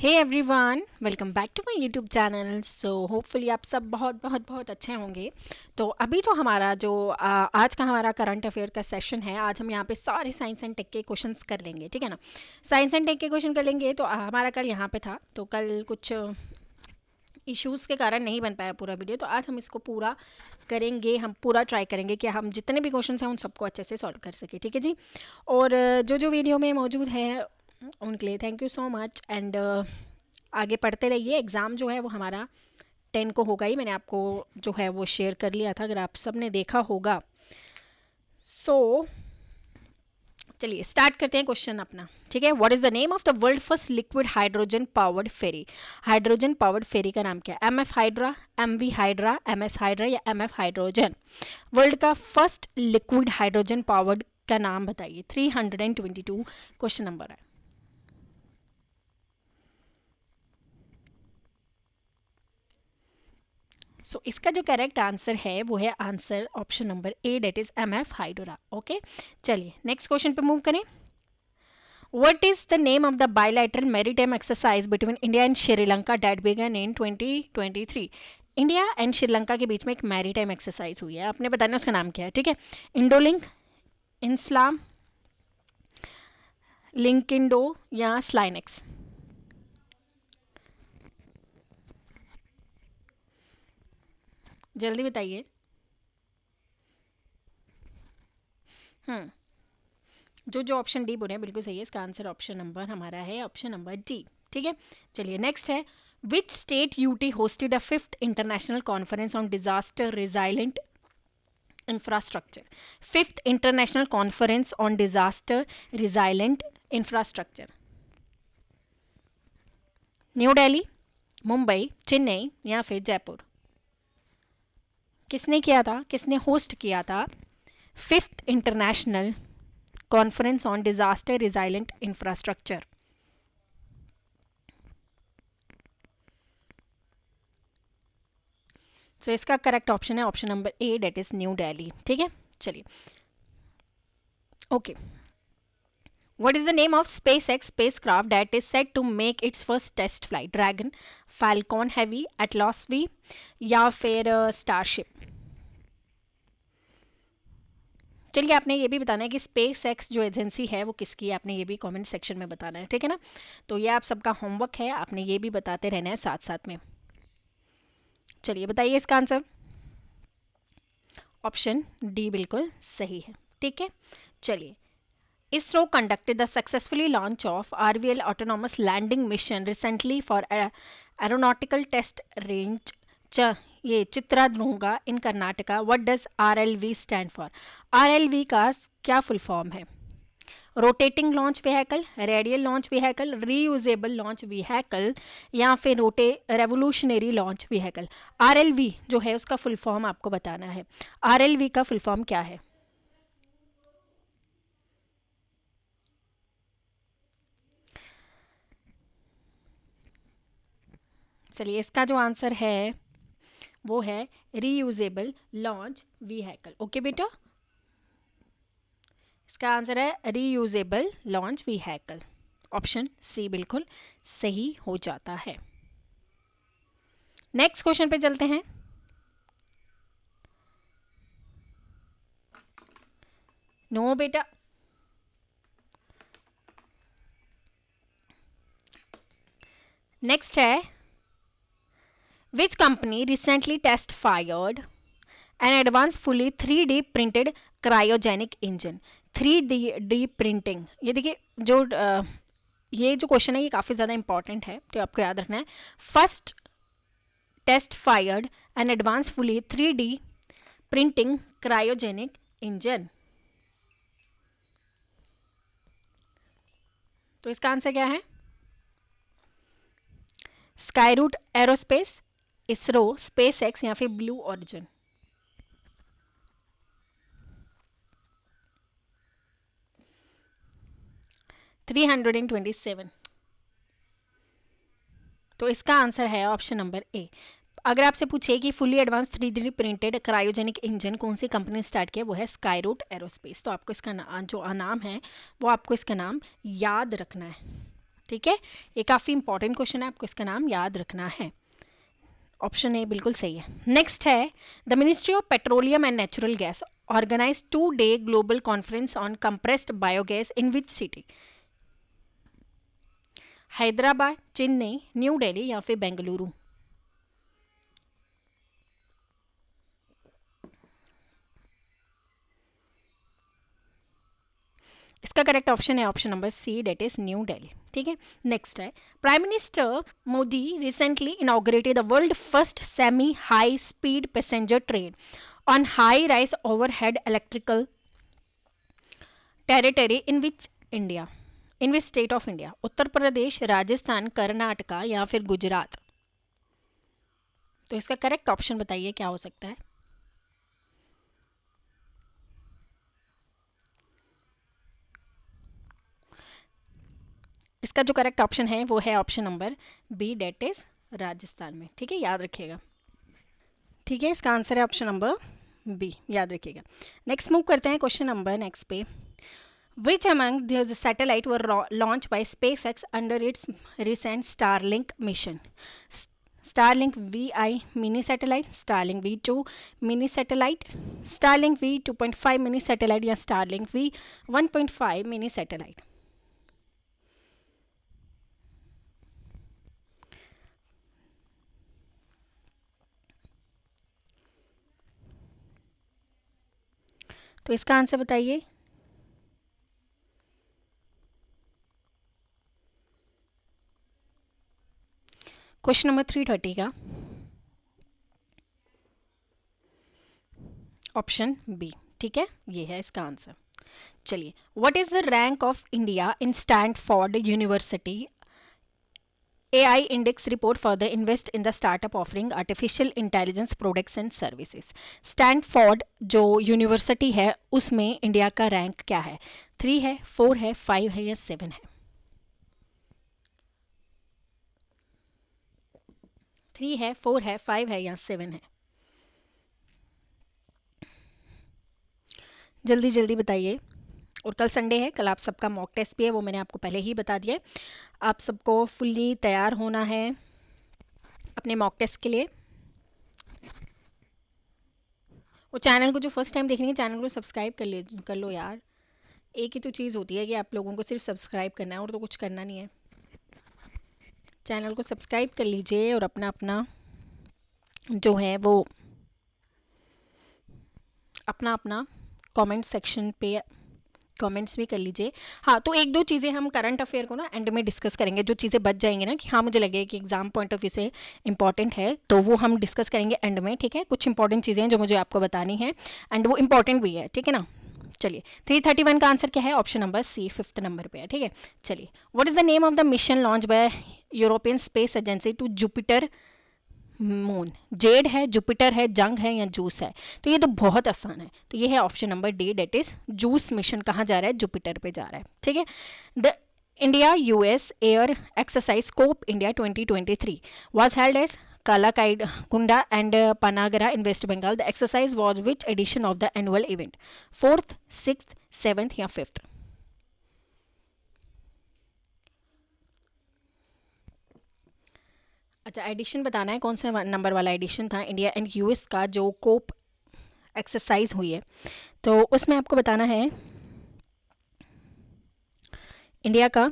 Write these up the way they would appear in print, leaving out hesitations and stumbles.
Hey everyone, welcome back to my YouTube channel. So hopefully आप सब बहुत बहुत बहुत अच्छे होंगे। तो अभी जो हमारा आज का हमारा करंट अफेयर का सेशन है, आज हम यहाँ पे सारे साइंस एंड टेक के क्वेश्चंस कर लेंगे, ठीक है ना। साइंस एंड टेक के क्वेश्चन कर लेंगे। तो हमारा कल यहाँ पे था, तो कल कुछ इश्यूज़ के कारण नहीं बन पाया पूरा वीडियो, तो आज हम इसको पूरा करेंगे। हम पूरा ट्राई करेंगे कि हम जितने भी क्वेश्चंस हैं उन सबको अच्छे से सॉल्व कर सके, ठीक है जी। और जो जो वीडियो में मौजूद है उनके लिए thank you so much. And आगे पढ़ते रहिए। एग्ज़ाम जो है वो हमारा 10 को होगा ही, मैंने आपको जो है वो शेयर कर लिया था, अगर आप सब ने देखा होगा। सो चलिए स्टार्ट करते हैं क्वेश्चन अपना, ठीक है। What is the name of the world first liquid hydrogen powered ferry? Hydrogen powered ferry का नाम क्या है? M F Hydra, M V Hydra, M S Hydra या एम एफ हाइड्रोजन? वर्ल्ड का फर्स्ट लिक्विड हाइड्रोजन पावर्ड का नाम बताइए। 322 question number है। सो इसका जो करेक्ट आंसर है वो है answer option number A, that is M F Hydra. Okay, चलिए नेक्स्ट क्वेश्चन पे मूव करें। What is the name of the bilateral maritime exercise between India and Sri Lanka that began in 2023? India and Sri Lanka के बीच में एक maritime exercise हुई है, आपने बताना उसका नाम क्या है, ठीक है। इंडोलिंक, इंस्लाम, लिंकिंडो या स्लाइनेक्स? जल्दी बताइए। हम्म जो जो ऑप्शन डी बोले हैं बिल्कुल सही है। इसका आंसर ऑप्शन नंबर हमारा है ऑप्शन नंबर डी, ठीक है। चलिए नेक्स्ट है, which state UT hosted a 5th international conference on disaster resilient infrastructure? 5th international conference on disaster resilient infrastructure. New Delhi, Mumbai, Chennai या फिर जयपुर? किसने किया था, किसने होस्ट किया था 5th international conference on disaster resilient infrastructure? So इसका करेक्ट ऑप्शन है option number A, that is new Delhi, ठीक है। चलिए okay, what is the name of SpaceX spacecraft that is set to make its first test flight? Dragon, Falcon Heavy, Atlas V या फिर starship? चलिए आपने ये भी बताना है कि स्पेस एक्स जो एजेंसी है वो किसकी है, आपने ये भी कमेंट सेक्शन में बताना है, ठीक है ना। तो ये आप सबका होमवर्क है, आपने ये भी बताते रहना है साथ साथ में। चलिए बताइए इसका आंसर। ऑप्शन डी बिल्कुल सही है, ठीक है। चलिए, ISRO conducted the successfully launch of RVL autonomous landing mission recently for aeronautical test range ये Chitradurga in Karnataka. What does RLV stand for? RLV का क्या फुल फॉर्म है? Rotating launch vehicle, radial launch vehicle, reusable launch vehicle या फिर revolutionary launch vehicle? RLV जो है उसका full form आपको बताना है। RLV का फुल फॉर्म क्या है? चलिए इसका जो आंसर है वो है रीयूजेबल लॉन्च व्हीकल। ओके बेटा, इसका आंसर है reusable launch vehicle. Option C बिल्कुल सही हो जाता है। नेक्स्ट क्वेश्चन पे चलते हैं। नो बेटा, नेक्स्ट है, which company recently test fired an advance fully 3D printed cryogenic engine? 3D printing, ये देखिए जो ये जो क्वेश्चन है ये काफी ज्यादा इंपॉर्टेंट है, तो आपको याद रखना है। First test fired an advance fully 3D printing cryogenic engine, तो इसका आंसर क्या है? Skyroot Aerospace, ISRO, SpaceX या फिर ब्लू ओरिजिन? थ्री 327, तो इसका आंसर है ऑप्शन नंबर ए। अगर आपसे पूछे कि fully advance 3D printed cryogenic engine कौन सी कंपनी ने स्टार्ट किया, वो है स्काईरूट एरोस्पेस। तो आपको इसका जो नाम है वो आपको इसका नाम याद रखना है। ठीक है, ये काफ़ी इंपॉर्टेंट क्वेश्चन है, आपको इसका नाम याद रखना है। ऑप्शन ए बिल्कुल सही है। नेक्स्ट है, the ministry of petroleum and natural gas organise 2-day global conference on compressed biogas in which city? Hyderabad, Chennai, new Delhi या फिर बेंगलुरु? इसका करेक्ट ऑप्शन है option number C, that is new Delhi. ठीक है, नेक्स्ट है, prime minister Modi recently inaugurated the world first semi high speed passenger train on high rise overhead electrical territory in which India, in which state of India? Uttar Pradesh, Rajasthan, Karnataka या फिर गुजरात? तो इसका correct option बताइए क्या हो सकता है। इसका जो करेक्ट ऑप्शन है वो है option number B, that is Rajasthan में। ठीक है, याद रखिएगा। ठीक है, इसका आंसर है ऑप्शन नंबर बी, याद रखिएगा। नेक्स्ट मूव करते हैं क्वेश्चन नंबर नेक्स्ट पे। Which among the satellite were launched by SpaceX under its recent Starlink mission? Starlink VI mini satellite, Starlink V2 mini satellite, Starlink V 2.5 mini satellite या Starlink V 1.5 mini satellite? तो इसका answer बताइए। Question number 330 का option B. ठीक है, ये है इसका आंसर। चलिए, what is the rank of India in Stanford university AI Index report for the invest in the startup offering artificial intelligence products and services? Stanford जो university है उसमें इंडिया का रैंक क्या है? 3 है, 4 है, 5 है या 7 है? 3 है, 4 है, 5 है या 7 है? जल्दी जल्दी बताइए। और कल संडे है, कल आप सबका मॉक टेस्ट भी है, वो मैंने आपको पहले ही बता दिया। आप सबको फुल्ली तैयार होना है अपने मॉक टेस्ट के लिए। और चैनल को जो फर्स्ट टाइम देखनी है, चैनल को सब्सक्राइब कर लो यार। एक ही तो चीज़ होती है कि आप लोगों को सिर्फ सब्सक्राइब करना है और तो कुछ करना नहीं है। चैनल को सब्सक्राइब कर लीजिए और अपना अपना जो है वो अपना अपना कमेंट सेक्शन पे कमेंट्स भी कर लीजिए। हाँ, तो एक दो चीज़ें हम करंट अफेयर को ना एंड में डिस्कस करेंगे, जो चीज़ें बच जाएंगी ना कि हाँ मुझे लगे कि एग्जाम पॉइंट ऑफ व्यू से इंपॉर्टेंट है, तो वो हम डिस्कस करेंगे एंड में। ठीक है, कुछ इंपॉर्टेंट चीज़ें हैं जो मुझे आपको बतानी है एंड वो इंपॉर्टेंट भी है। ठीक है ना। चलिए, 331 का आंसर क्या है? ऑप्शन नंबर सी, 5th नंबर पे है। ठीक है, चलिए, what is the name of the mission launch by European space agency to Jupiter moon? जेड है, जुपिटर है, जंग है या जूस है? तो ये तो बहुत आसान है, तो ये है option number D, that is JUICE mission. कहाँ जा रहा है? जुपिटर पे जा रहा है। ठीक है, the India US air exercise scope India 2023 was held as Kunda and Panagara in West Bengal. The exercise was which edition of the annual event? 4th, 6th, 7th या 5th? अच्छा, एडिशन बताना है, कौन सा नंबर वाला addition था India and US का जो कोप एक्सरसाइज हुई है? तो उसमें आपको बताना है इंडिया का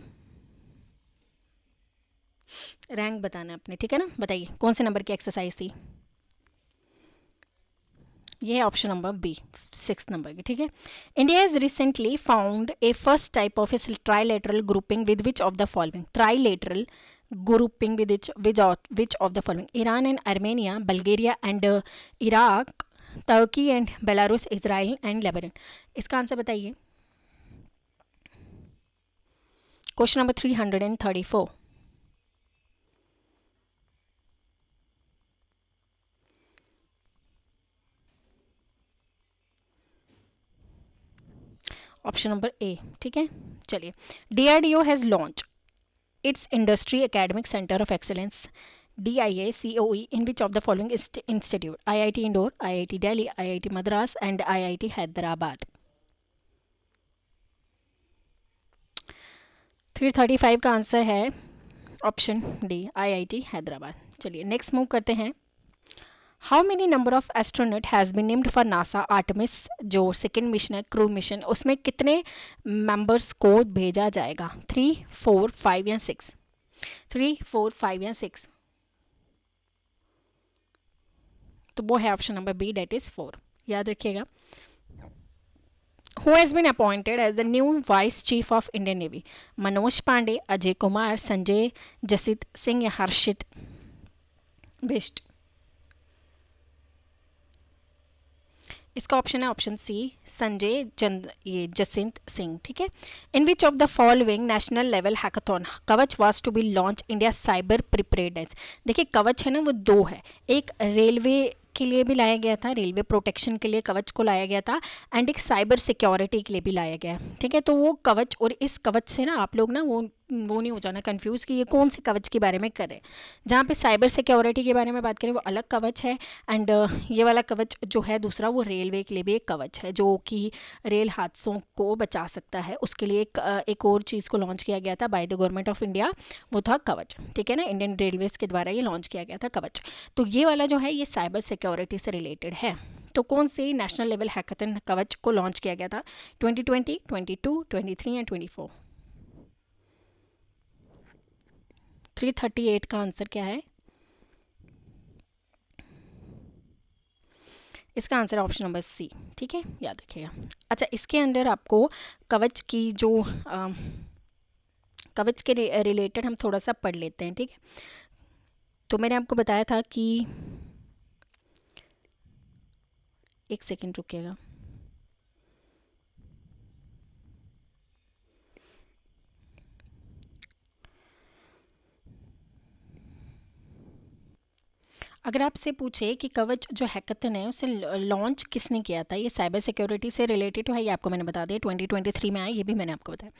रैंक बताना है अपने। ठीक है ना, बताइए कौन से नंबर की एक्सरसाइज थी? ये है option number B, 6th number की। ठीक है, India has recently found a first type of trilateral grouping with which of the following? Trilateral grouping with which of the following? Iran and Armenia, Bulgaria and Iraq, Turkey and Belarus, Israel and Lebanon? इसका answer बताइए। Question number 334। Option number ए। ठीक है, चलिए, DRDO has launch its industry academic center of excellence DIACOE in which of the following institute? IIT Indore, IIT Delhi, IIT Madras and IIT Hyderabad? 335 का answer है option D, IIT Hyderabad. चलिए next move करते हैं। How many number of astronaut has been named for NASA Artemis, जो second mission है crew mission, उसमें कितने members को भेजा जाएगा? 3, 4, 5 या 6? 3, 4, 5 या 6? तो वो है option number B, that is 4। याद रखिएगा। Who has been appointed as the new Vice Chief of Indian Navy? Manoj Pandey, Ajay Kumar, Sanjay जसित Singh या हर्षित बिष्ट? इसका ऑप्शन है ऑप्शन सी, संजय ये जसिंत सिंह। ठीक है। In which of the following national level hackathon Kavach was to be launch India cyber preparedness? देखिए कवच है ना, वो दो है। एक रेलवे के लिए भी लाया गया था, रेलवे प्रोटेक्शन के लिए कवच को लाया गया था, एंड एक साइबर सिक्योरिटी के लिए भी लाया गया। ठीक है। तो वो कवच और इस कवच से ना आप लोग ना वो नहीं हो जाना कंफ्यूज कि ये कौन से कवच के बारे में करें। जहाँ पे साइबर सिक्योरिटी के बारे में बात करें वो अलग कवच है, एंड ये वाला कवच जो है दूसरा वो रेलवे के लिए भी एक कवच है जो कि रेल हादसों को बचा सकता है। उसके लिए एक और चीज़ को लॉन्च किया गया था by the government of India, वो था कवच। ठीक है ना, इंडियन रेलवेज के द्वारा ये लॉन्च किया गया था कवच। तो ये वाला जो है ये साइबर सिक्योरिटी से रिलेटेड है। तो कौन सी नेशनल लेवल हैकाथन कवच को लॉन्च किया गया था? 2020, 22, 23 या 24? 338 का आंसर क्या है? इसका आंसर है ऑप्शन नंबर सी। ठीक है, याद रखिएगा। अच्छा, इसके अंदर आपको कवच की जो कवच के रिलेटेड हम थोड़ा सा पढ़ लेते हैं। ठीक है। तो मैंने आपको बताया था कि एक सेकंड रुकिएगा। अगर आपसे पूछे कि कवच जो हैकाथन है उसे लॉन्च किसने किया था, ये साइबर सिक्योरिटी से रिलेटेड तो है, ये आपको मैंने बता दिया 2023 में आया, ये भी मैंने आपको बताया।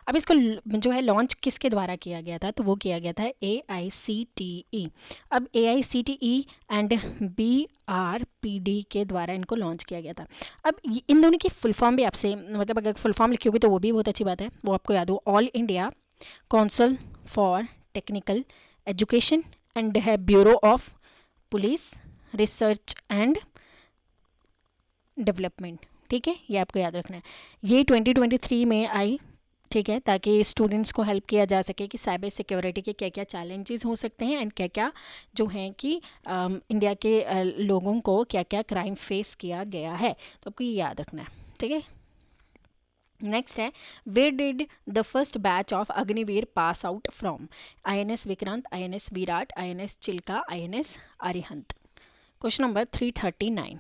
अब इसको जो है लॉन्च किसके द्वारा किया गया था, तो वो किया गया था AICTE। अब AICTE एंड BRPD के द्वारा इनको लॉन्च किया गया था। अब इन दोनों की फुल फॉर्म भी आपसे, मतलब अगर फुल फॉर्म लिखी होगी तो वो भी बहुत अच्छी बात है, वो आपको याद हो। All India Council for Technical Education and है Bureau of Police Research and Development. ठीक है, ये आपको याद रखना है। ये 2023 में आई। ठीक है, ताकि स्टूडेंट्स को हेल्प किया जा सके कि साइबर सिक्योरिटी के क्या क्या चैलेंजेस हो सकते हैं एंड क्या क्या जो हैं कि इंडिया के लोगों को क्या क्या क्राइम फेस किया गया है, तो आपको ये याद रखना है। ठीक है। नेक्स्ट है, where did the first batch of Agniveer pass out from? INS Vikrant, INS Viraat, INS Chilka, INS Arihant? Question number 339।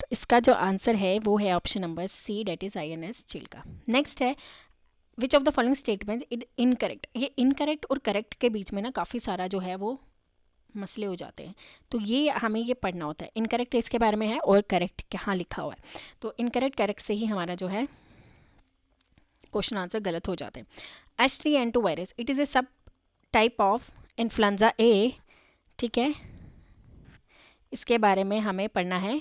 तो इसका जो आंसर है वो है option number C, that is INS Chilka. Next है, which of the following statement is incorrect? ये incorrect और correct के बीच में ना काफ़ी सारा जो है वो मसले हो जाते हैं, तो ये हमें ये पढ़ना होता है। इनकरेक्ट इसके बारे में है और करेक्ट कहाँ लिखा हुआ है, तो इनकरेक्ट करेक्ट से ही हमारा जो है क्वेश्चन आंसर गलत हो जाते हैं। H3N2 virus, it is a सब टाइप ऑफ इन्फ्लुएंजा ए। ठीक है, इसके बारे में हमें पढ़ना है।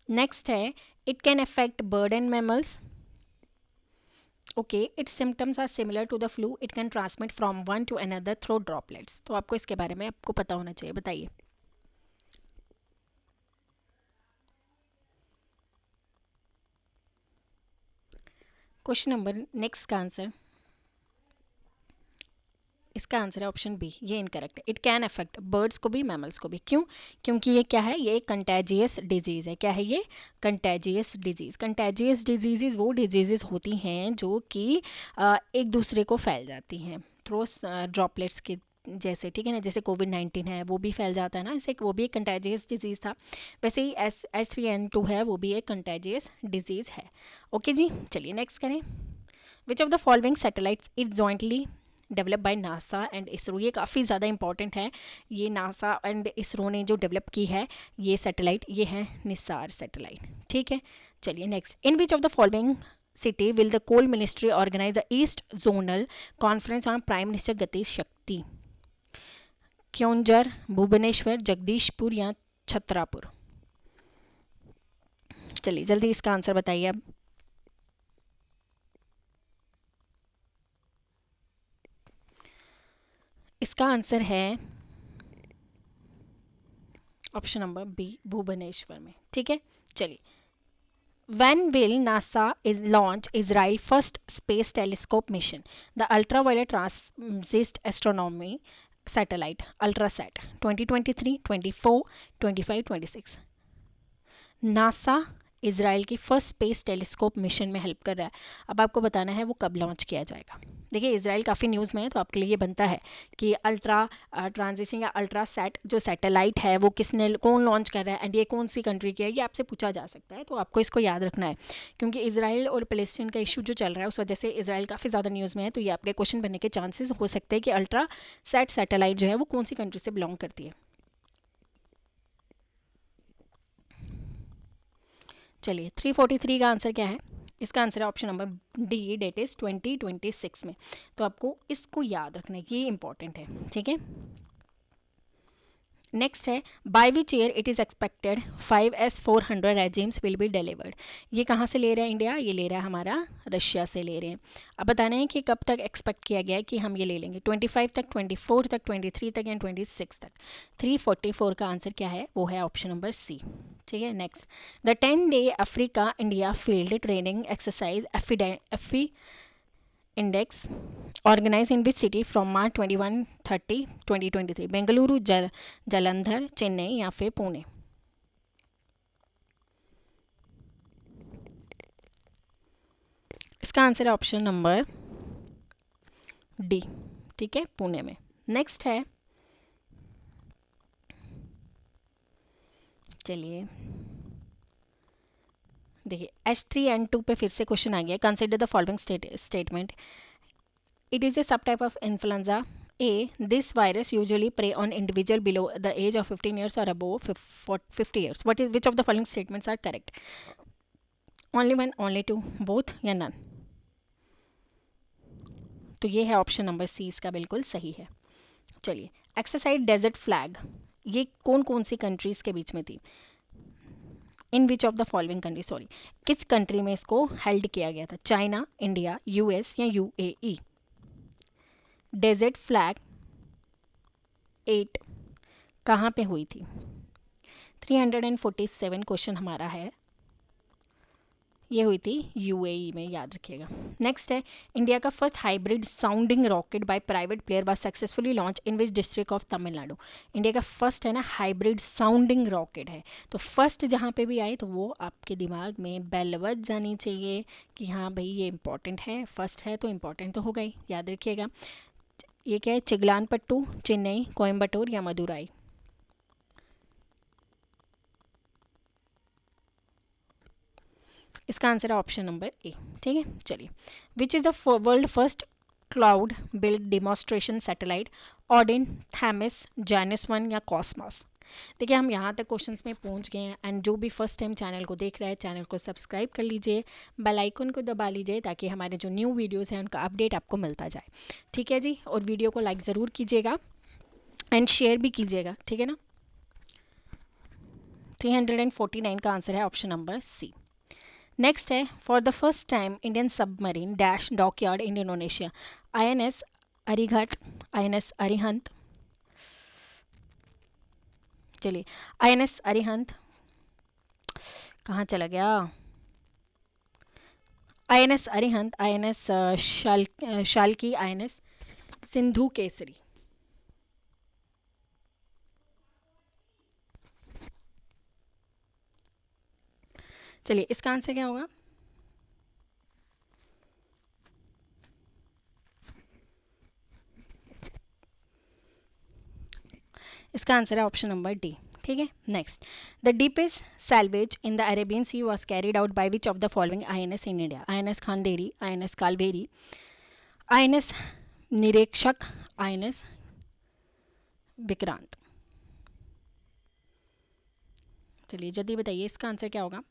नेक्स्ट है, it can affect bird and mammals. Okay, it's symptoms are similar to the flu, it can transmit from one to another through droplets. तो आपको इसके बारे में आपको पता होना चाहिए, बताइए। क्वेश्चन नंबर नेक्स्ट का आंसर, इसका आंसर है ऑप्शन बी, ये इनकरेक्ट है। इट कैन अफेक्ट बर्ड्स को भी मैमल्स को भी। क्यों? क्योंकि ये क्या है, ये कंटेजियस डिजीज है। क्या है ये? Contagious disease. कंटेजियस डिजीजेज वो डिजीजेज होती हैं जो कि एक दूसरे को फैल जाती हैं थ्रू ड्रॉपलेट्स के जैसे। ठीक है ना, जैसे कोविड-19 है वो भी फैल जाता है ना, ऐसे वो भी एक कंटेजियस डिजीज था। वैसे ही H3N2 है वो भी एक कंटेजियस डिजीज है। ओके जी, चलिए नेक्स्ट करें। विच of the following satellites is jointly develop by NASA and ISRO? ये काफ़ी ज़्यादा इंपॉर्टेंट है। ये नासा एंड इसरो ने जो डेवलप की है ये सैटेलाइट, ये है निसार सैटेलाइट। ठीक है, चलिए next. In which of the following city will the coal ministry organise the east zonal conference on prime minister Gati Shakti? Keonjhar, Bhubaneswar, Jagdishpur या छतरापुर। चलिए जल्दी इसका आंसर बताइए अब। इसका आंसर है ऑप्शन नंबर बी, भुवनेश्वर में। ठीक है, चलिए। When will NASA is launch Israel first space telescope mission, the ultraviolet transit astronomy satellite ultrasat? 2023, 24, 25, 26। NASA Israel की फर्स्ट स्पेस टेलीस्कोप मिशन में हेल्प कर रहा है। अब आपको बताना है वो कब लॉन्च किया जाएगा। देखिए इसराइल काफ़ी न्यूज़ में है, तो आपके लिए ये बनता है कि अल्ट्रा ट्रांजिशन या अल्ट्रा सेट जो सैटेलाइट है वो किसने कौन लॉन्च कर रहा है एंड ये कौन सी कंट्री की है, ये आपसे पूछा जा सकता है, तो आपको इसको याद रखना है। क्योंकि इसराइल और पैलेस्टीन का इशू जो चल रहा है उस वजह से इसराइल काफ़ी ज़्यादा न्यूज़ में है, तो ये आपके क्वेश्चन बनने के चांसेस हो सकते हैं कि अल्ट्रा सेट सैटेलाइट जो है वो कौन सी कंट्री से बिलोंग करती है। चलिए 343 का आंसर क्या है? इसका आंसर है option number D, that is 2026 में। तो आपको इसको याद रखना की इंपॉर्टेंट है। ठीक है, नेक्स्ट है by which year it is expected 5S-400 regimes will be delivered. ये कहाँ से ले रहे हैं इंडिया? ये ले रहा है हमारा रशिया से ले रहे हैं। अब बताना है कि कब तक एक्सपेक्ट किया गया है कि हम ये ले लेंगे, 25 तक, 24 तक, 23 तक या 26 तक। 344 का आंसर क्या है? वो है ऑप्शन नंबर सी। ठीक है, next. The 10-day Africa India field training exercise AFINDEX organized in which city from March 21-30 2023? Bengaluru, Jalandhar, Chennai या फिर पुणे? इसका आंसर है ऑप्शन नंबर डी। ठीक है, पुणे में। नेक्स्ट है, चलिए देखिए H3N2 पे फिर से क्वेश्चन आ गया। Consider the following statement. It is a subtype of influenza. A. This virus usually prey on individual below the age of 15 years or above 50 years. Which of the following statements are correct? Only one, only two, both या none? तो ये है option number सी, इसका बिल्कुल सही है। चलिए, exercise desert flag ये कौन कौन सी कंट्रीज के बीच में थी? In which of the following country, sorry, किस कंट्री में इसको हेल्ड किया गया था? चाइना, इंडिया, यूएस या यूएई? डेजर्ट फ्लैग 8 कहाँ पे हुई थी? 347 क्वेश्चन हमारा है, ये हुई थी यूएई में, याद रखिएगा। नेक्स्ट है, इंडिया का first hybrid sounding rocket by private player was successfully launch in which district of Tamil Nadu? India का फर्स्ट है ना हाइब्रिड साउंडिंग रॉकेट है, तो फर्स्ट जहाँ पे भी आए तो वो आपके दिमाग में बेल बज जानी चाहिए कि हाँ भाई ये इंपॉर्टेंट है, फर्स्ट है तो इंपॉर्टेंट तो होगा ही, याद रखिएगा। ये क्या है? चिगलानपट्टू, चेन्नई, कोयम्बटूर या मदुराई? इसका आंसर है ऑप्शन नंबर ए। ठीक है, चलिए। Which is the world first cloud built demonstration satellite? Odin, Themis, Janus 1 या कॉस्मॉस? देखिए हम यहाँ तक क्वेश्चंस में पहुँच गए हैं, एंड जो भी फर्स्ट टाइम चैनल को देख रहा है चैनल को सब्सक्राइब कर लीजिए, बेल आइकन को दबा लीजिए ताकि हमारे जो न्यू वीडियोस हैं उनका अपडेट आपको मिलता जाए। ठीक है जी, और वीडियो को लाइक ज़रूर कीजिएगा एंड शेयर भी कीजिएगा, ठीक है ना। 349 का आंसर है ऑप्शन नंबर सी। नेक्स्ट है, for the first time Indian submarine dash dockyard in Indonesia? INS Arighat, INS Arihant, चलिए आईएनएस अरिहंत कहाँ चला गया? INS Arihant, INS Shalki, INS Sindhu Kesari? चलिए इसका आंसर क्या होगा? इसका आंसर है ऑप्शन नंबर डी। ठीक है, next. The deepest salvage in the Arabian sea was carried out by which of the following INS in India? INS Khanderi, INS Kalvari, INS Nirikshak, INS Vikrant? चलिए जल्दी बताइए इसका आंसर क्या होगा?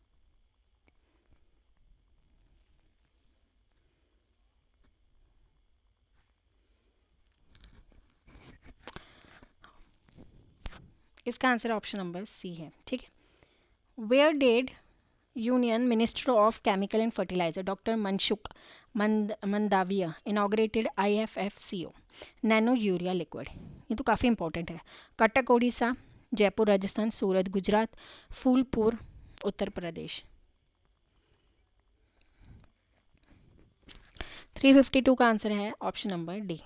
इसका आंसर ऑप्शन नंबर सी है, ठीक है। Where did union minister of chemical and fertiliser doctor Mansukh Mandaviya inaugurated IFFCO nano urea liquid? ये तो काफ़ी इंपॉर्टेंट है। कटक ओडिशा, जयपुर राजस्थान, सूरत गुजरात, फूलपुर उत्तर प्रदेश। 352 का आंसर है ऑप्शन नंबर डी,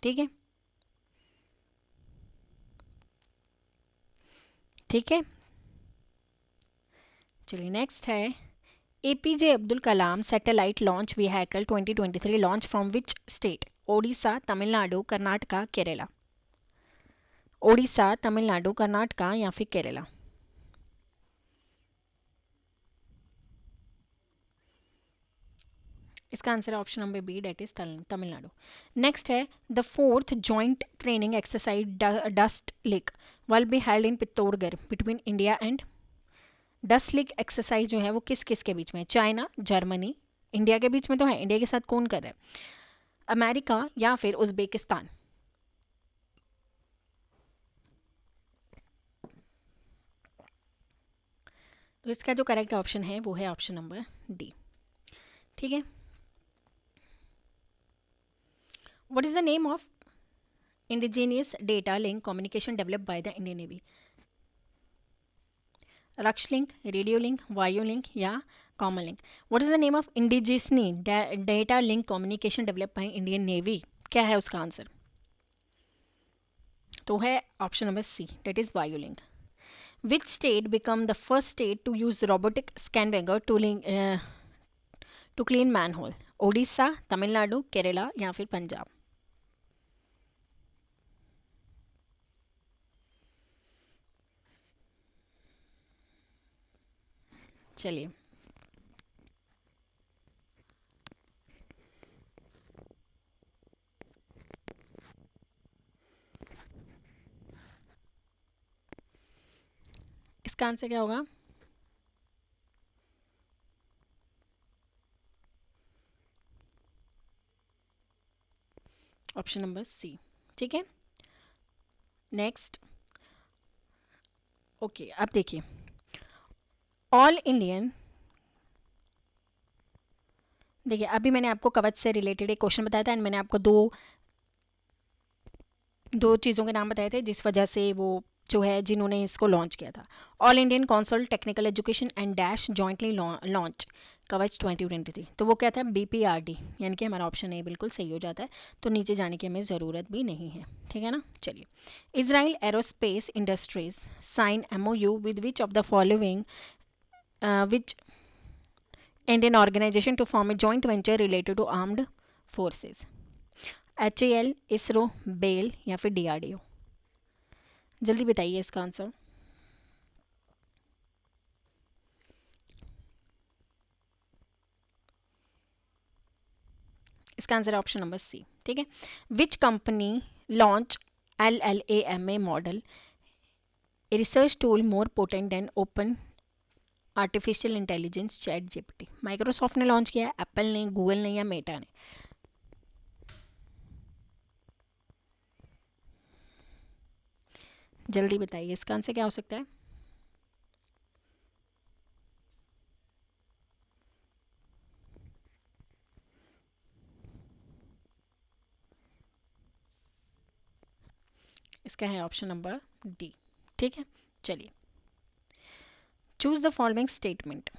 ठीक है, ठीक है। चलिए नेक्स्ट है APJ Abdul Kalam satellite launch vehicle 2023 launch from which state? Odisha, Tamil Nadu, Karnataka, Kerala. Odisha, Tamil Nadu, Karnataka या फिर केरला? इसका आंसर है option number B, that is Tamil Nadu. Next है the fourth joint training exercise Dustlik will be held in Pithoragarh between India and? Dustlik exercise जो है वो किस किस के बीच में है? चाइना, जर्मनी, इंडिया के बीच में तो है, इंडिया के साथ कौन कर रहा है? अमेरिका या फिर उज्बेकिस्तान? तो इसका जो करेक्ट ऑप्शन है वो है ऑप्शन नंबर डी, ठीक है। What is the name of indigenous data link communication developed by the Indian navy? Raksh link, radio link, Vayu link या common link? What is the name of indigenous data link communication developed by Indian navy? क्या है उसका answer? तो है option number C, that is Vayu link. Which state become the first state to use robotic scavenger to clean manhole? Odisha, Tamil Nadu, Kerala या फिर पंजाब? चलिए इसका answer क्या होगा? ऑप्शन नंबर सी, ठीक है। नेक्स्ट, ओके अब देखिए ऑल इंडियन, देखिए अभी मैंने आपको कवच से रिलेटेड एक क्वेश्चन बताया था एंड मैंने आपको दो चीज़ों के नाम बताए थे जिस वजह से वो जो है जिन्होंने इसको लॉन्च किया था। All Indian council technical Education and dash jointly launch कवच 2023, तो वो क्या था? BPRD, यानी कि हमारा ऑप्शन ए बिल्कुल सही हो जाता है, तो नीचे जाने की हमें ज़रूरत भी नहीं है, ठीक है ना। चलिए, Israel aerospace industries sign MOU with which of the following which Indian organization to form a joint venture related to armed forces? HAL, ISRO, BEL या फिर DRDO? जल्दी बताइए इसका आंसर। इसका आंसर है ऑप्शन नंबर सी, ठीक है। Which company launch LLAMA model, a research tool more potent then open artificial intelligence chat GPT? Microsoft ने लॉन्च किया है, एप्पल ने, गूगल ने या मेटा ने? जल्दी बताइए इसका आंसर क्या हो सकता है? इसका है ऑप्शन नंबर डी, ठीक है। चलिए, choose the following statement.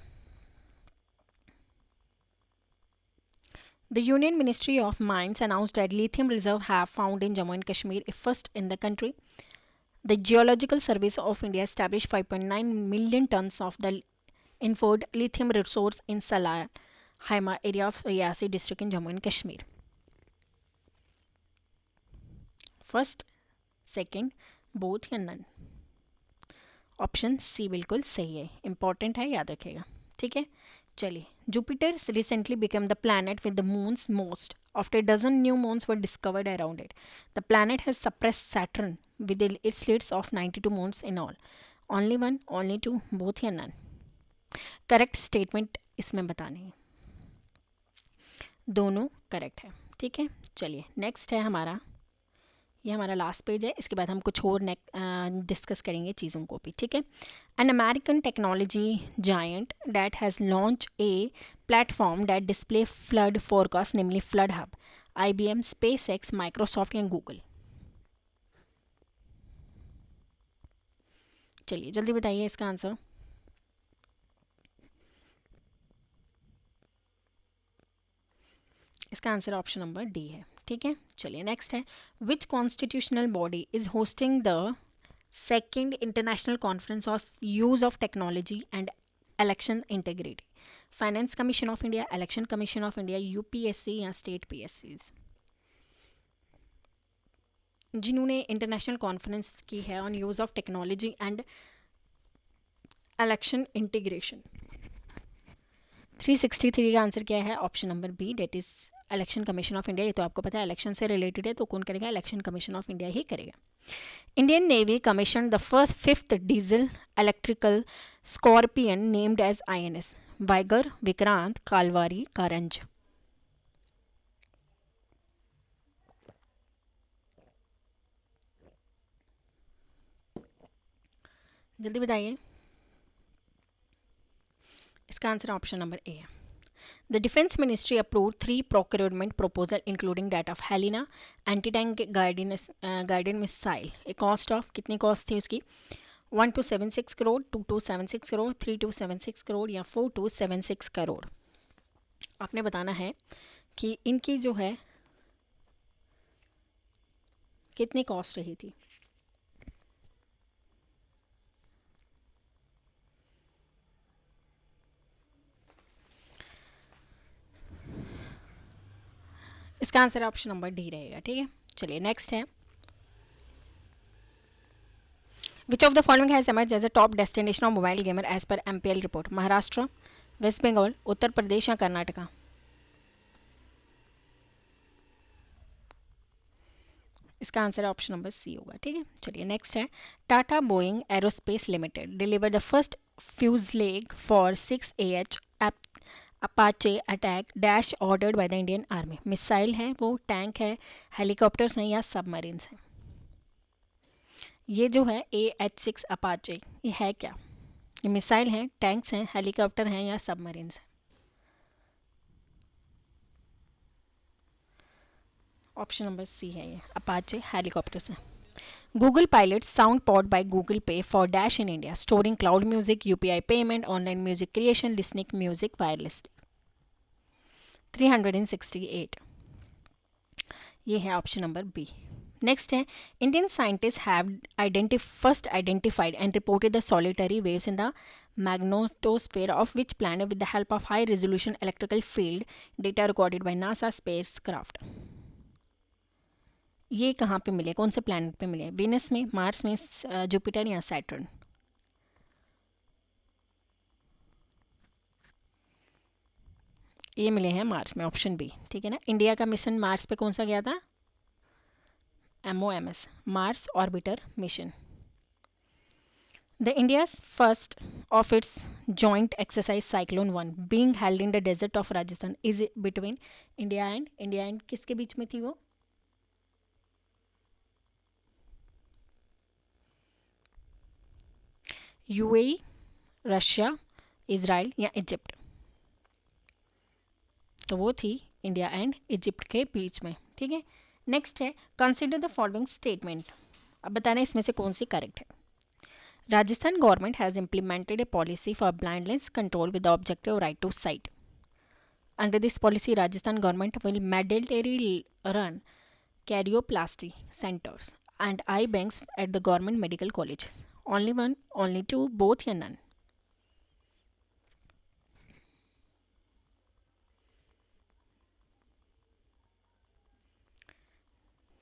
The Union Ministry of Mines announced that lithium reserve have found in Jammu and Kashmir is first in the country. The Geological Service of India established 5.9 million tons of the inferred lithium resource in Salar Haima area of Riyasi district in Jammu and Kashmir. First, second, both या none? Option C बिल्कुल सही है, important है, याद रखेगा, ठीक है। चलिए, Jupiter recently became the planet with the moons most. After a dozen new moons were discovered around it, the planet has suppressed Saturn with its lists of 92 moons in all. Only one, only two, both या none? Correct statement इसमें बतानी है, दोनों correct है, ठीक है। चलिए next है हमारा ये हमारा लास्ट पेज है, इसके बाद हम कुछ और डिस्कस करेंगे चीज़ों को भी, ठीक है। An American technology giant that has launch a platform that display flood forecast namely flood hub, IBM, SpaceX, Microsoft या गूगल। चलिए जल्दी बताइए इसका आंसर। इसका आंसर ऑप्शन नंबर डी है, ठीक है। चलिए नेक्स्ट है, which constitutional body is hosting the second international conference of use of technology and election integrity, finance commission of India, election commission of India, UPSC या state PSCs। जिन्होंने international conference की है on use of technology and election integration. 363 का answer क्या है? Option number B, that is election commission of India. ये तो आपको पता है इलेक्शन से रिलेटेड है, तो कौन करेगा? इलेक्शन कमीशन ऑफ इंडिया ही करेगा। Indian navy commission the first fifth diesel electrical scorpion named as INS, Vagir, Vikrant, Kalvari, Karanj. जल्दी बताइए। इसका आंसर ऑप्शन नंबर ए है। The Defense Ministry approved 3 procurement proposals including that of Helena anti-tank guided missile. A cost of कितनी cost थी उसकी? 1276 करोड़, 2276 करोड़, 3276 करोड़ या 4276 करोड़। आपने बताना है कि इनकी जो है कितनी कॉस्ट रही थी। इसका आंसर ऑप्शन नंबर डी रहेगा, ठीक है। चलिए नेक्स्ट है, Which of the following has emerged as a top destination of mobile gamer as per MPL report? Maharashtra, West Bengal, Uttar Pradesh या कर्नाटका? इसका आंसर ऑप्शन नंबर सी होगा, ठीक है। चलिए नेक्स्ट है, Tata Boeing aerospace limited deliver the first fuselage for 6AH Apache attack dash ordered by the Indian army. Missile है वो, tank है, हेलीकॉप्टर्स हैं या सबमरीन्स हैं? ये जो है AH-6 अपाचे, ये है क्या? ये मिसाइल हैं, टैंक्स हैं, हेलीकॉप्टर हैं या सबमरीन्स हैं? ऑप्शन नंबर सी है, ये अपाचे हेलीकॉप्टर्स हैं। Google pilots SoundPod by Google Pay for Dash in India, storing cloud music, UPI payment, online music creation, listening music wirelessly. 368, ये है ऑप्शन नंबर बी। नेक्स्ट है, Indian scientist have first identified and reported the solitary waves in the magnetosphere of which planet with the help of high resolution electrical field data recorded by NASA spacecraft. ये कहाँ पे मिले, कौन से planet पे मिले? Venus में, Mars में, जुपिटर या सैटर्न? ये मिले हैं मार्स में, ऑप्शन बी, ठीक है ना। इंडिया का मिशन मार्स पे कौन सा गया था? MOMS, Mars orbiter mission. The India's first of its joint exercise Cyclone 1 being held in the desert of Rajasthan is between India and किसके बीच में थी वो? UAE, रशिया, इजराइल या इजिप्ट? तो वो थी इंडिया एंड इजिप्ट के बीच में, ठीक है। नेक्स्ट है, कंसिडर द फॉलोइंग स्टेटमेंट। अब बताना इसमें से कौन सी करेक्ट है। Rajasthan government has implemented a policy for blindness control with the objective right to sight. Under this policy, Rajasthan government will mandatorily run carioplasty centers and eye banks at the government medical colleges. Only one, only two, both या none?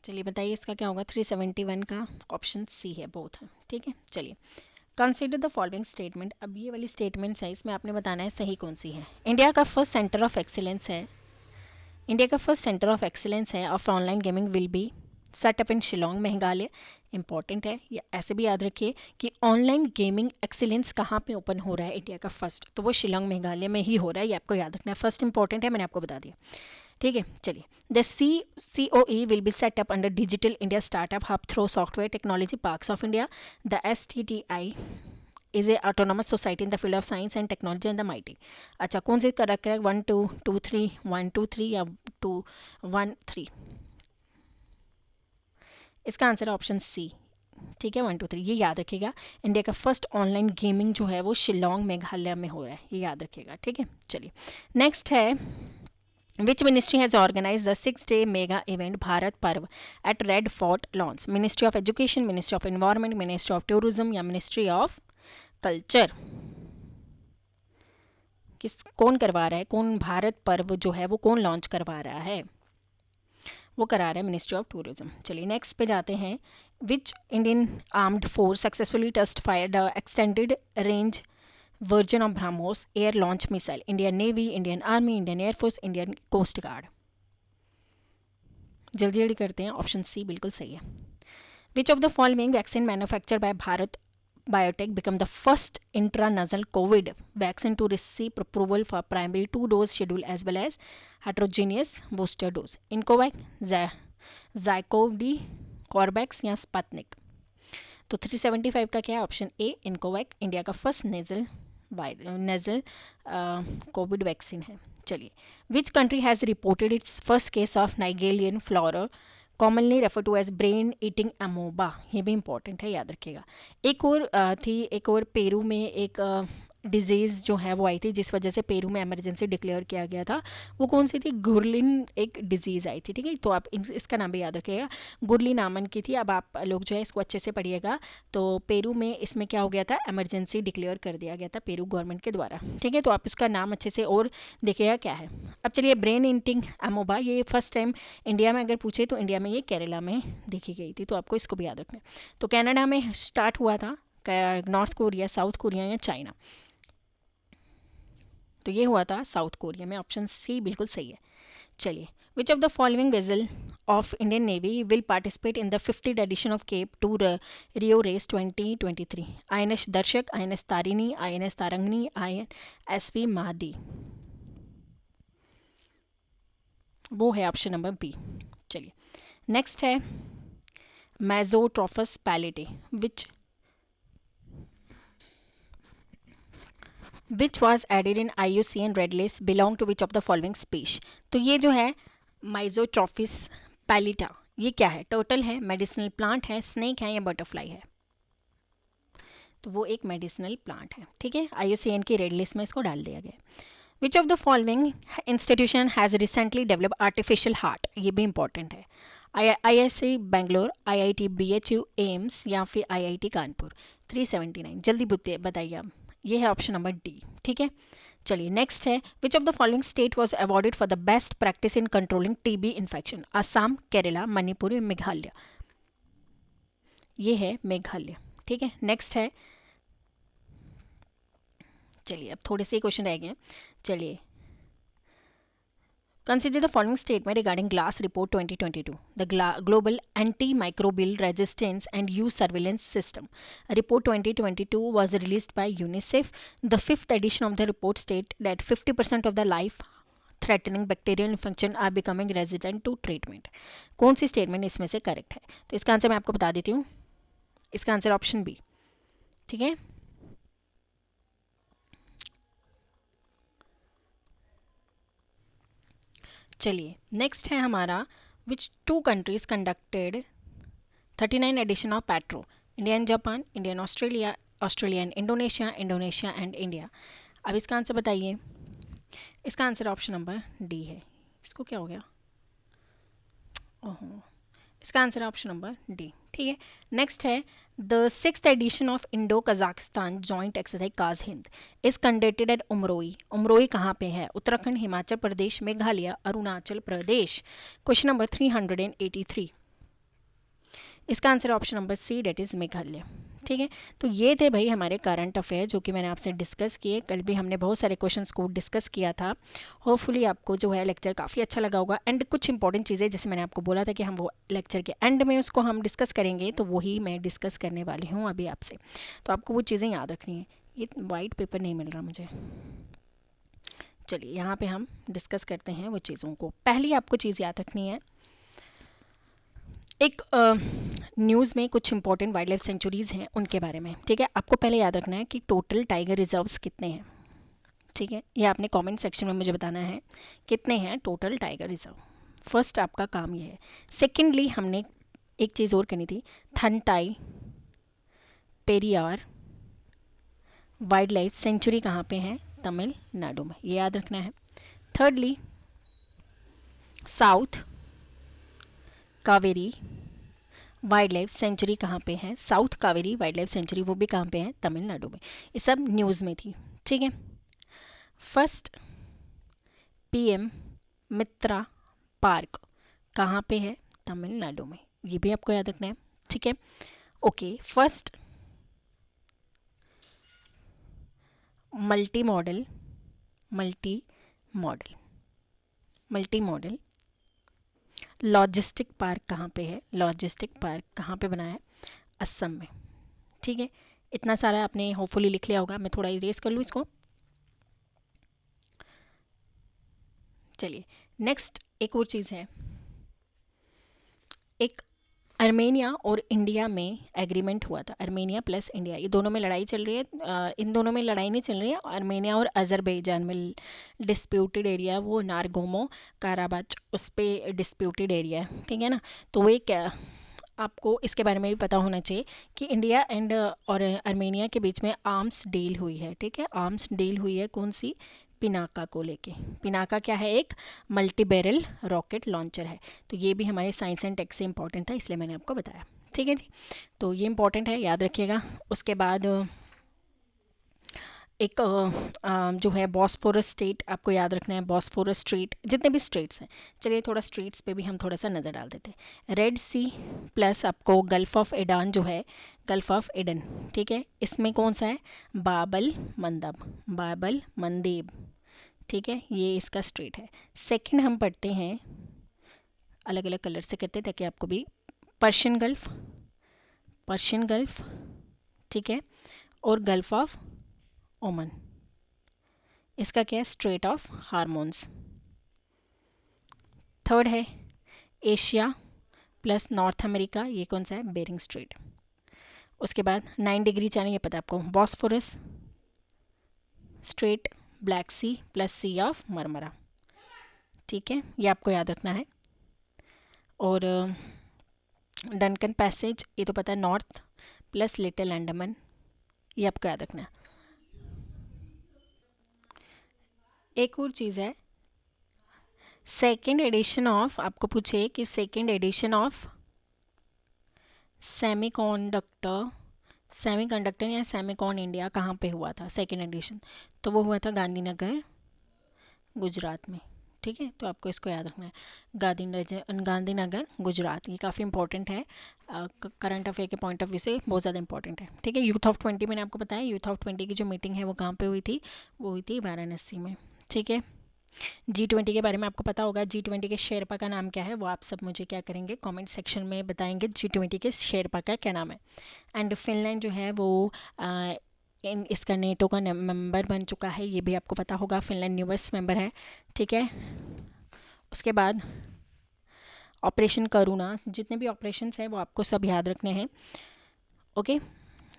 चलिए बताइए इसका क्या होगा। 371 का option C है, both है, ठीक है। चलिए, कंसिडर द फॉलोइंग स्टेटमेंट। अब ये वाली स्टेटमेंट्स है, इसमें आपने बताना है सही कौन सी है। इंडिया का फर्स्ट सेंटर ऑफ एक्सीलेंस है, इंडिया का फर्स्ट सेंटर ऑफ एक्सीलेंस है of online gaming will be set up in Shillong, Meghalaya. Important है, या ऐसे भी याद रखिए कि ऑनलाइन गेमिंग एक्सीलेंस कहाँ पे ओपन हो रहा है इंडिया का फर्स्ट, तो वो शिलोंग मेघालय में ही हो रहा है, ये आपको याद रखना है। फर्स्ट इंपॉर्टेंट है, मैंने आपको बता दिया, ठीक है, चलिए। The COE will be set up under digital India startup hub through software technology parks of India. The STTI is a autonomous society in the field of science and technology and the mighty. अच्छा, कौन से कर रखा है? 1 2 2 3 1 2 3 या 2 1 3? इसका answer है option C. ठीक है, 1 2 3 ये याद रखिएगा। इंडिया का फर्स्ट ऑनलाइन गेमिंग जो है वो शिलोंग मेघालय में हो रहा है, ये याद रखिएगा। ठीक है, चलिए। नेक्स्ट है, which ministry has organise the 6-day mega event Bharat Parv at Red Fort lawns? Ministry of education, ministry of environment, ministry of tourism या मिनिस्ट्री ऑफ कल्चर? कौन करवा रहा है? कौन भारत पर्व जो है वो कौन लॉन्च करवा रहा है? वो करा रहा है मिनिस्ट्री ऑफ टूरिज्म। चलिए, नेक्स्ट पे जाते हैं। Which Indian armed force successfully test fire the extended range version of BrahMos air launch missile? Indian navy, Indian army, Indian air force, Indian coast guard? जल्दी जल्दी करते हैं। ऑप्शन सी बिल्कुल सही है। Which of the following vaccine manufactured by Bharat Biotech become the first intranasal COVID vaccine to receive approval for primary 2-dose schedule as well as heterogeneous booster dose? Incovac, Zycov-D, Corbex या Sputnik? तो 375 का क्या है? Option A iNCOVACC India का first nasal covid vaccine है। चलिए, which country has reported its first case of Naegleria fowleri commonly refer to as brain eating amoeba? ये भी इंपॉर्टेंट है, याद रखिएगा। एक और पेरू में एक डिजीज़ जो है वो आई थी जिस वजह से पेरू में इमरजेंसी डिक्लेयर किया गया था। वो कौन सी थी? गुरलिन एक डिजीज़ आई थी। ठीक है, तो आप इसका नाम भी याद रखिएगा। गुरली नामन की थी। अब आप लोग जो है इसको अच्छे से पढ़िएगा। तो पेरू में इसमें क्या हो गया था? इमरजेंसी डिक्लेयर कर दिया गया था पेरू गवर्नमेंट के द्वारा। ठीक है, तो आप इसका नाम अच्छे से और देखिएगा क्या है। अब चलिए, ब्रेन ईटिंग अमोबा ये फर्स्ट टाइम इंडिया में अगर पूछे तो इंडिया में ये केरला में देखी गई थी, तो आपको इसको भी याद रखना है। तो कनाडा में स्टार्ट हुआ था, नॉर्थ कोरिया, साउथ कोरिया या चाइना? तो ये हुआ था साउथ कोरिया में। ऑप्शन सी बिल्कुल सही है। चलिए, which of the following vessel of Indian navy will participate in the 50th edition of Cape to Rio race 2023? INS Darshak, INS Tarini, INS Tarangini, INSV Mhadei? वो है ऑप्शन नंबर बी। चलिए, नेक्स्ट है मेसोट्रोफस पैलेटे which was added in IUCN Red List belong to which of the following species? तो ये जो है माइजोट्रोफिस पैलिटा, ये क्या है? टर्टल है, मेडिसिनल प्लांट है, स्नेक है या बटरफ्लाई है? तो वो एक मेडिसिनल प्लांट है। ठीक है, IUCN की रेड लिस्ट में इसको डाल दिया गया। विच of the following institution has recently develop artificial heart? ये भी इंपॉर्टेंट है। IISc Bangalore, IIT BHU AIIMS या फिर IIT कानपुर? 379 जल्दी बताइए आप। ये है ऑप्शन नंबर डी। ठीक है, चलिए, नेक्स्ट है, which of the following state was awarded for the best practice in controlling TB infection? Assam, Kerala, Manipur, Meghalaya? ये है मेघालय। ठीक है, नेक्स्ट है, चलिए अब थोड़े से क्वेश्चन रह गए। चलिए, consider the following statement regarding GLAS report 2022, the global antimicrobial resistance and use surveillance system. Report 2022 was released by UNICEF. The fifth edition of the report state that 50% of the life threatening bacterial infection are becoming resistant to treatment. कौन सी statement इसमें से correct है? तो इसका answer मैं आपको बता देती हूँ। इसका आंसर ऑप्शन बी। ठीक है, चलिए, नेक्स्ट है हमारा, which two countries conducted 39 edition of patrol? India and Japan, Indian Australia, Australia and Indonesia, Indonesia and India? अब इसका आंसर बताइए। इसका आंसर ऑप्शन नंबर डी है। इसको क्या हो गया? ओहो, इसका आंसर है ऑप्शन नंबर डी। ठीक है, नेक्स्ट है, the 6th edition of Indo Kazakhstan joint exercise Kazind is conducted at Umroi? Umroi कहाँ पे है? उत्तराखंड, हिमाचल प्रदेश, मेघालय, अरुणाचल प्रदेश? Question number 383। इसका answer option number C, that is Meghalaya. ठीक है, तो ये थे भाई हमारे करंट अफेयर जो कि मैंने आपसे डिस्कस किए। कल भी हमने बहुत सारे क्वेश्चंस को डिस्कस किया था। होपफुली आपको जो है लेक्चर काफ़ी अच्छा लगा होगा। एंड कुछ इंपॉर्टेंट चीज़ें जैसे मैंने आपको बोला था कि हम वो लेक्चर के एंड में उसको हम डिस्कस करेंगे, तो वही मैं डिस्कस करने वाली हूँ अभी आपसे। तो आपको वो चीज़ें याद रखनी है। ये वाइट पेपर नहीं मिल रहा मुझे। चलिए यहाँ पे हम डिस्कस करते हैं वो चीज़ों को। पहली आपको चीज़ याद रखनी है, एक न्यूज़ में कुछ इंपॉर्टेंट वाइल्ड लाइफ सेंचुरीज़ हैं उनके बारे में, ठीक है। आपको पहले याद रखना है कि टोटल टाइगर रिजर्व्स कितने हैं, ठीक है। ये आपने कमेंट सेक्शन में मुझे बताना है कितने हैं टोटल टाइगर रिजर्व। फर्स्ट आपका काम ये है। सेकेंडली हमने एक चीज़ और करनी थी, थनताई पेरियार वाइल्ड लाइफ सेंचुरी कहाँ पे है, तमिलनाडु में, ये याद रखना है। Thirdly south Kaveri wild life sanctuary कहाँ पे है, south Kaveri wild life sanctuary वो भी कहाँ पे है, तमिलनाडु में। ये सब न्यूज़ में थी, ठीक है। फर्स्ट पीएम मित्रा पार्क कहाँ पे है, तमिलनाडु में, ये भी आपको याद रखना है, ठीक है। Okay, first multi modal logistic park कहाँ पे है, लॉजिस्टिक पार्क कहाँ पे बना है, असम में, ठीक है। इतना सारा आपने होपफुली लिख लिया होगा, मैं थोड़ा इरेज कर लूँ इसको। चलिए नेक्स्ट एक और चीज़ है, एक आर्मेनिया और इंडिया में एग्रीमेंट हुआ था, आर्मेनिया प्लस इंडिया, ये दोनों में लड़ाई चल रही है। इन दोनों में लड़ाई नहीं चल रही है, आर्मेनिया और अजरबैजान में डिस्प्यूटेड एरिया, वो नारगोमो काराबाच उस पर डिस्प्यूटेड एरिया है, ठीक है ना। तो वो एक आपको इसके बारे में भी पता होना चाहिए कि इंडिया एंड और आर्मेनिया के बीच में आर्म्स डील हुई है, ठीक है। आर्म्स डील हुई है कौन सी, पिनाका को लेके। पिनाका क्या है, एक मल्टी बैरल रॉकेट लॉन्चर है। तो ये भी हमारे साइंस एंड टेक से इंपॉर्टेंट था, इसलिए मैंने आपको बताया, ठीक है जी। तो ये इंपॉर्टेंट है, याद रखिएगा। उसके बाद एक जो है बॉस्फोरस स्टेट आपको याद रखना है, बॉस्फोरस स्ट्रेट, जितने भी स्ट्रेट्स हैं। चलिए थोड़ा स्ट्रेट्स पे भी हम थोड़ा सा नज़र डाल देते हैं। रेड सी प्लस आपको गल्फ ऑफ एडन जो है, गल्फ ऑफ एडन, ठीक है। इसमें कौन सा है, बाबल मंदेब, ठीक है, ये इसका स्ट्रेट है। सेकंड हम पढ़ते हैं, अलग अलग कलर से करते हैं ताकि आपको भी, पर्शियन गल्फ, ठीक है, और गल्फ ऑफ ओमन, इसका क्या है, स्ट्रेट ऑफ हार्मोन्स। थर्ड है एशिया प्लस नॉर्थ अमेरिका, ये कौन सा है, बेरिंग स्ट्रेट। उसके बाद 9 डिग्री चैनल, ये पता है आपको, Bosphorus strait, black sea plus sea of Marmara, ठीक है, ये आपको याद रखना है। और डनकन पैसेज, ये तो पता है, नॉर्थ प्लस लिटिल अंडमान, ये आपको याद रखना है। एक और चीज़ है, सेकेंड एडिशन ऑफ, आपको पूछे कि सेकेंड एडिशन ऑफ सेमीकंडक्टर या सेमीकॉन इंडिया कहाँ पे हुआ था, सेकेंड एडिशन, तो वो हुआ था गांधीनगर गुजरात में, ठीक है। तो आपको इसको याद रखना है, गांधीनगर गुजरात, ये काफ़ी इंपॉर्टेंट है, करंट अफेयर के पॉइंट ऑफ व्यू से बहुत ज़्यादा इंपॉर्टेंट है, ठीक है। यूथ ऑफ 20 मैंने आपको बताया, यूथ ऑफ 20 की जो मीटिंग है वो कहाँ पे हुई थी, वो हुई थी वाराणसी में, ठीक है। G20 के बारे में आपको पता होगा, G20 के शेरपा का नाम क्या है, वो आप सब मुझे क्या करेंगे, कमेंट सेक्शन में बताएंगे G20 के शेरपा का क्या नाम है। एंड फिनलैंड जो है वो इसका नेटो का मेंबर बन चुका है, ये भी आपको पता होगा, फिनलैंड न्यूएस्ट मेंबर है, ठीक है। उसके बाद ऑपरेशन करुणा, जितने भी ऑपरेशंस हैं वो आपको सब याद रखने हैं, ओके।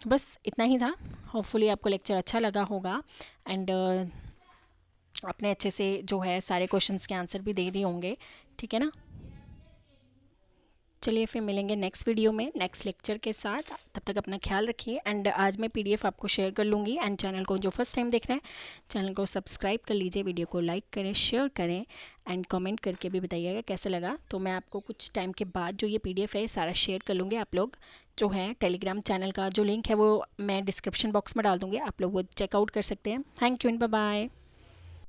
बस इतना ही था, होपफुली आपको लेक्चर अच्छा लगा होगा एंड आपने अच्छे से जो है सारे क्वेश्चंस के आंसर भी दे दिए होंगे, ठीक है ना। चलिए फिर मिलेंगे नेक्स्ट वीडियो में नेक्स्ट लेक्चर के साथ, तब तक अपना ख्याल रखिए। एंड आज मैं पीडीएफ आपको शेयर कर लूँगी, एंड चैनल को जो फर्स्ट टाइम देख रहे हैं चैनल को सब्सक्राइब कर लीजिए, वीडियो को लाइक करें, शेयर करें एंड कमेंट करके भी बताइएगा कैसा लगा। तो मैं आपको कुछ टाइम के बाद जो ये पीडीएफ है सारा शेयर कर लूँगी, आप लोग जो है टेलीग्राम चैनल का जो लिंक है वो मैं डिस्क्रिप्शन बॉक्स में डाल दूँगी, आप लोग वो चेकआउट कर सकते हैं। Thank you and bye bye.